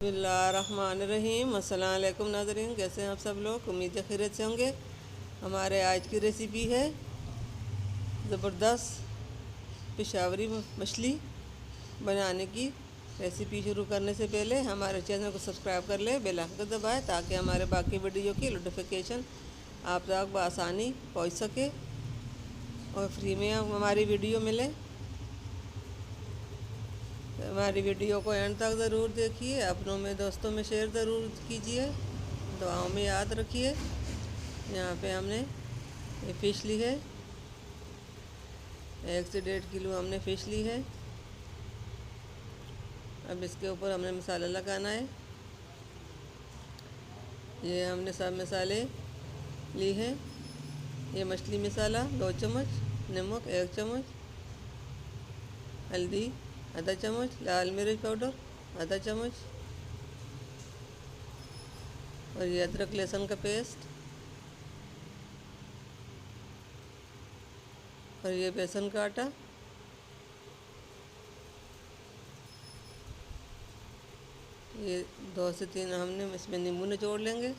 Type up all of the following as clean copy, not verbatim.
बिस्मिल्लाहिर्रहमानिर्रहीम। अस्सलाम वालेकुम नाज़रीन, कैसे हैं आप सब लोग? उम्मीद है खैरियत से होंगे। हमारे आज की रेसिपी है ज़बरदस्त पेशावरी मछली बनाने की। रेसिपी शुरू करने से पहले हमारे चैनल को सब्सक्राइब कर ले, बेल आइकन को दबाएं ताकि हमारे बाकी वीडियो की नोटिफिकेशन आप तक बआसानी पहुंच सके और फ्री में हमारी वीडियो मिले। हमारी वीडियो को एंड तक ज़रूर देखिए, अपनों में दोस्तों में शेयर ज़रूर कीजिए, दुआओं में याद रखिए। यहाँ पे हमने ये फ़िश ली है, 1 से 1.5 किलो हमने फ़िश ली है। अब इसके ऊपर हमने मसाला लगाना है। ये हमने सब मसाले ली हैं। ये मछली मसाला 2 चम्मच, नमक 1 चम्मच, हल्दी आधा चम्मच, लाल मिर्च पाउडर आधा चम्मच, और ये अदरक लहसुन का पेस्ट, और ये बेसन का आटा, ये 2 से 3 हमने इसमें नींबू निचोड़ लेंगे।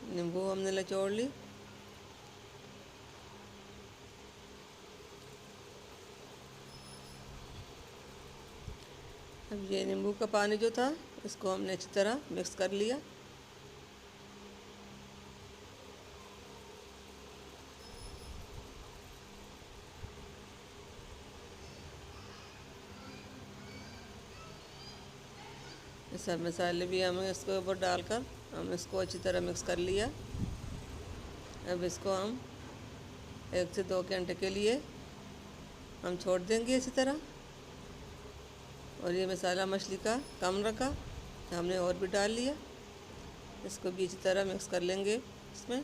नींबू हमने निचोड़ ली। अब ये नींबू का पानी जो था इसको हमने अच्छी तरह मिक्स कर लिया। ये सब मसाले भी हमें इसके ऊपर डालकर हम इसको अच्छी तरह मिक्स कर लिया। अब इसको हम 1 से 2 घंटे के लिए हम छोड़ देंगे इसी तरह। और ये मसाला मछली का कम रखा तो हमने और भी डाल लिया। इसको भी इसी तरह मिक्स कर लेंगे इसमें।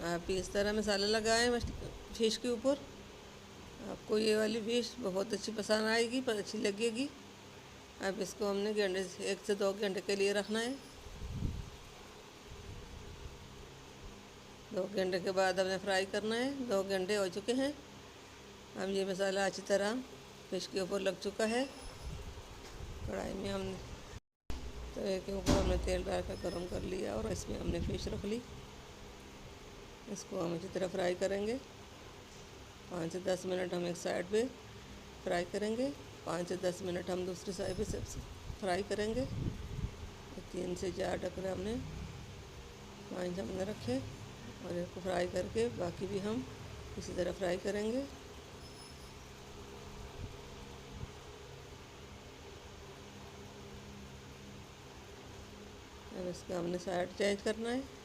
आप भी इस तरह मसाला लगाएं मछली फिश के ऊपर। आपको ये वाली फिश बहुत अच्छी पसंद आएगी, पर अच्छी लगेगी। अब इसको हमने 1 से 2 घंटे के लिए रखना है। 2 घंटे के बाद हमने फ्राई करना है। 2 घंटे हो चुके हैं। अब ये मसाला अच्छी तरह फिश के ऊपर लग चुका है। कढ़ाई में हमने तवे के ऊपर हमने तेल डालकर गरम कर लिया और इसमें हमने फिश रख ली। इसको हम अच्छी तरह फ्राई करेंगे। 5 से 10 मिनट हम एक साइड पे फ्राई करेंगे, 5 से 10 मिनट हम दूसरी साइड पे फ्राई करेंगे। 3 से 4 टकरे हमने 5 हमने रखे और इसको फ्राई करके बाकी भी हम इसी तरह फ्राई करेंगे। अब इसका हमने साइड चेंज करना है।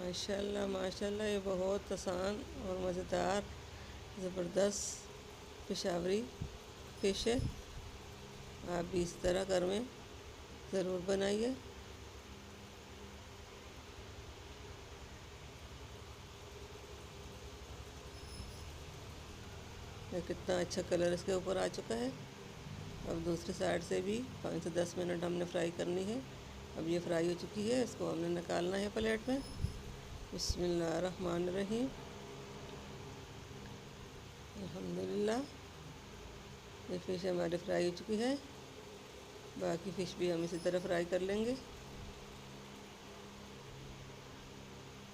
माशाल्लाह माशाल्लाह, ये बहुत आसान और मज़ेदार ज़बरदस्त पेशावरी फ़िश है। आप भी इस तरह घर में ज़रूर बनाइए। कितना अच्छा कलर इसके ऊपर आ चुका है। अब दूसरी साइड से भी 5 से 10 मिनट हमने फ्राई करनी है। अब ये फ्राई हो चुकी है, इसको हमने निकालना है प्लेट में। बिस्मिल्लाहिर्रहमानिर्रहीम। अल्हम्दुलिल्लाह, ये फ़िश हमारी फ्राई हो चुकी है। बाकी फ़िश भी हम इसी तरह फ्राई कर लेंगे।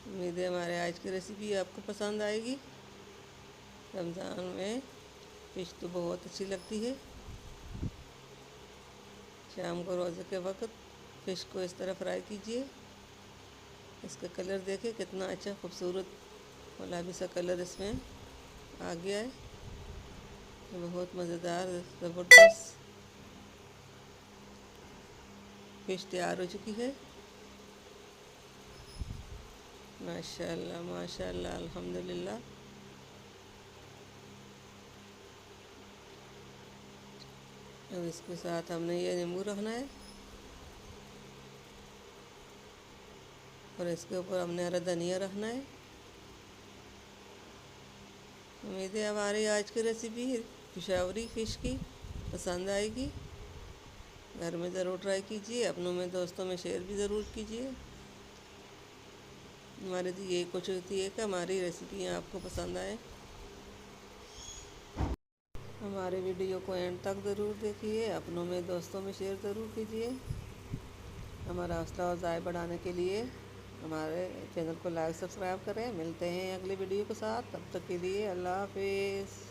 उम्मीद है हमारे आज की रेसिपी आपको पसंद आएगी। रमज़ान में फ़िश तो बहुत अच्छी लगती है। शाम को रोज़े के वक़्त फ़िश को इस तरह फ्राई कीजिए। इसका कलर देखिए कितना अच्छा खूबसूरत गुलाबी सा कलर इसमें आ गया है। बहुत मज़ेदार ज़बरदस्त फ़िश तैयार हो चुकी है। माशाल्लाह माशाल्लाह, अल्हम्दुलिल्लाह। अब इसके साथ हमने ये नींबू रखना है और इसके ऊपर हमने हरा धनिया रखना है। उम्मीद है हमारी आज की रेसिपी पिशावरी फ़िश की पसंद आएगी। घर में ज़रूर ट्राई कीजिए, अपनों में दोस्तों में शेयर भी ज़रूर कीजिए। हमारी तो यही कोशिश होती है कि हमारी रेसिपियाँ आपको पसंद आए। हमारे वीडियो को एंड तक ज़रूर देखिए, अपनों में दोस्तों में शेयर ज़रूर कीजिए। हमारा हौसला अफ़ज़ाई बढ़ाने के लिए हमारे चैनल को लाइक सब्सक्राइब करें। मिलते हैं अगले वीडियो के साथ, तब तक के लिए अल्लाह हाफिज़।